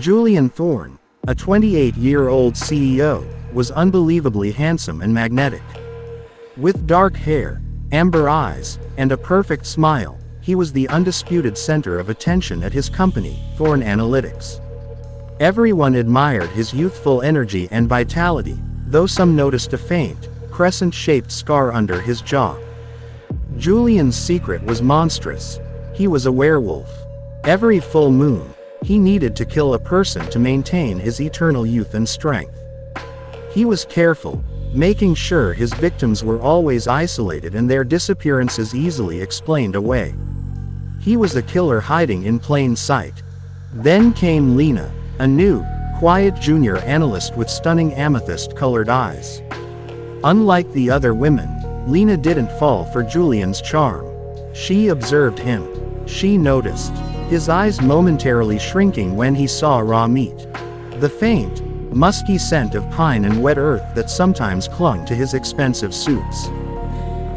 Julian Thorne, a 28-year-old CEO, was unbelievably handsome and magnetic. With dark hair, amber eyes, and a perfect smile, he was the undisputed center of attention at his company, Thorne Analytics. Everyone admired his youthful energy and vitality, though some noticed a faint, crescent-shaped scar under his jaw. Julian's secret was monstrous. He was a werewolf. Every full moon, he needed to kill a person to maintain his eternal youth and strength. He was careful, making sure his victims were always isolated and their disappearances easily explained away. He was a killer hiding in plain sight. Then came Lena, a new, quiet junior analyst with stunning amethyst-colored eyes. Unlike the other women, Lena didn't fall for Julian's charm. She observed him. She noticed his eyes momentarily shrinking when he saw raw meat. The faint, musky scent of pine and wet earth that sometimes clung to his expensive suits.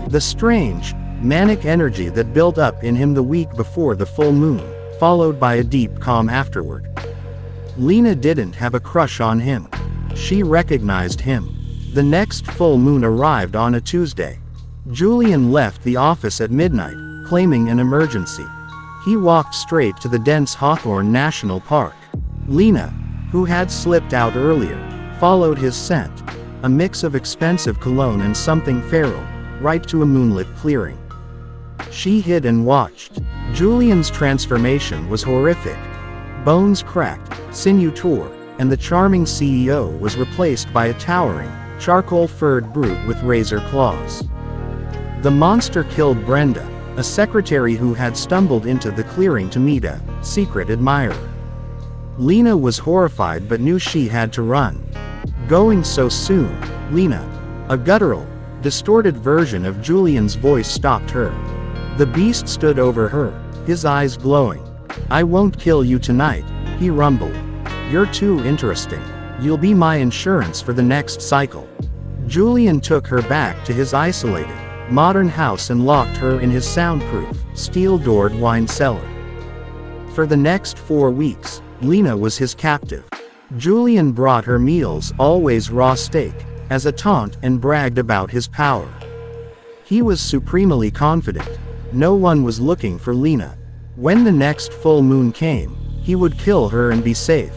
The strange, manic energy that built up in him the week before the full moon, followed by a deep calm afterward. Lena didn't have a crush on him. She recognized him. The next full moon arrived on a Tuesday. Julian left the office at midnight, claiming an emergency. He walked straight to the dense Hawthorne National Park. Lena, who had slipped out earlier, followed his scent, a mix of expensive cologne and something feral, right to a moonlit clearing. She hid and watched. Julian's transformation was horrific. Bones cracked, sinew tore, and the charming CEO was replaced by a towering, charcoal-furred brute with razor claws. The monster killed Brenda, a secretary who had stumbled into the clearing to meet a secret admirer. Lena was horrified but knew she had to run. Going so soon, Lena, a guttural, distorted version of Julian's voice, stopped her. The beast stood over her, his eyes glowing. "I won't kill you tonight," he rumbled. "You're too interesting. You'll be my insurance for the next cycle." Julian took her back to his isolated, modern house and locked her in his soundproof, steel-doored wine cellar. For the next 4 weeks, Lena was his captive. Julian brought her meals, always raw steak, as a taunt and bragged about his power. He was supremely confident. No one was looking for Lena. When the next full moon came, he would kill her and be safe.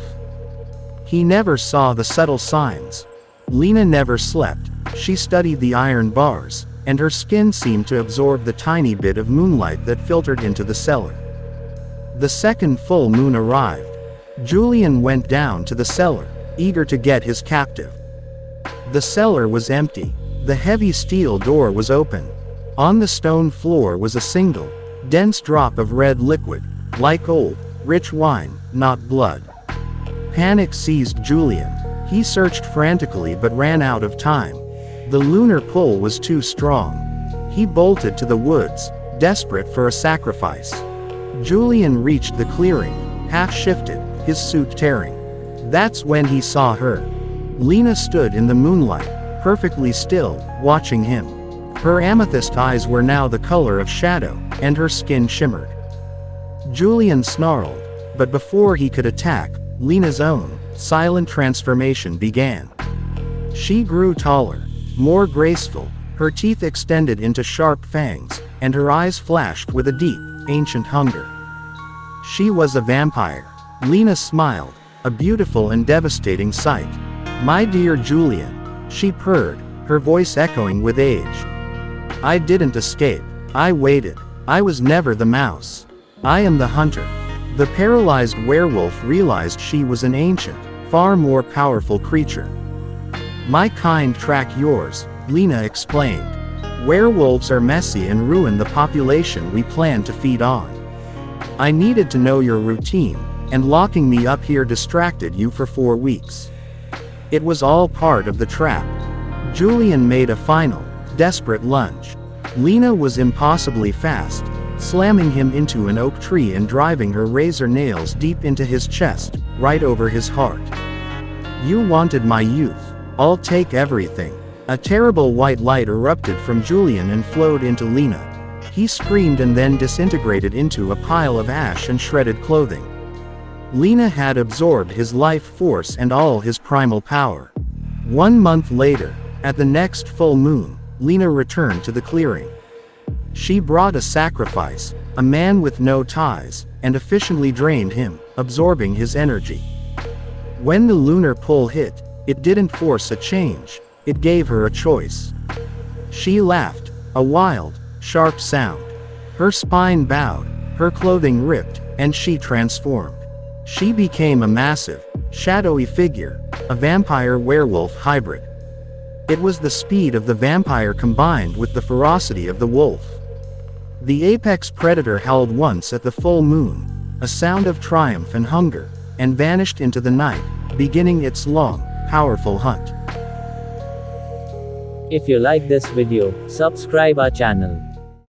He never saw the subtle signs. Lena never slept. She studied the iron bars, and her skin seemed to absorb the tiny bit of moonlight that filtered into the cellar. The second full moon arrived. Julian went down to the cellar, eager to get his captive. The cellar was empty. The heavy steel door was open. On the stone floor was a single, dense drop of red liquid, like old, rich wine, not blood. Panic seized Julian. He searched frantically but ran out of time. The lunar pull was too strong. He bolted to the woods, desperate for a sacrifice. Julian reached the clearing, half-shifted, his suit tearing. That's when he saw her. Lena stood in the moonlight, perfectly still, watching him. Her amethyst eyes were now the color of shadow, and her skin shimmered. Julian snarled, but before he could attack, Lena's own, silent transformation began. She grew taller, more graceful, her teeth extended into sharp fangs, and her eyes flashed with a deep, ancient hunger. She was a vampire. Lena smiled, a beautiful and devastating sight. "My dear Julian," she purred, her voice echoing with age. "I didn't escape. I waited. I was never the mouse. I am the hunter." The paralyzed werewolf realized she was an ancient, far more powerful creature. "My kind track yours," Lena explained. "Werewolves are messy and ruin the population we plan to feed on. I needed to know your routine, and locking me up here distracted you for 4 weeks. It was all part of the trap." Julian made a final, desperate lunge. Lena was impossibly fast, slamming him into an oak tree and driving her razor nails deep into his chest, right over his heart. "You wanted my youth. I'll take everything." A terrible white light erupted from Julian and flowed into Lena. He screamed and then disintegrated into a pile of ash and shredded clothing. Lena had absorbed his life force and all his primal power. 1 month later, at the next full moon, Lena returned to the clearing. She brought a sacrifice, a man with no ties, and efficiently drained him, absorbing his energy. When the lunar pull hit, it didn't force a change, it gave her a choice. She laughed, a wild, sharp sound. Her spine bowed, her clothing ripped, and she transformed. She became a massive, shadowy figure, a vampire-werewolf hybrid. It was the speed of the vampire combined with the ferocity of the wolf. The apex predator howled once at the full moon, a sound of triumph and hunger, and vanished into the night, beginning its long, powerful hunt. If you like this video, subscribe our channel.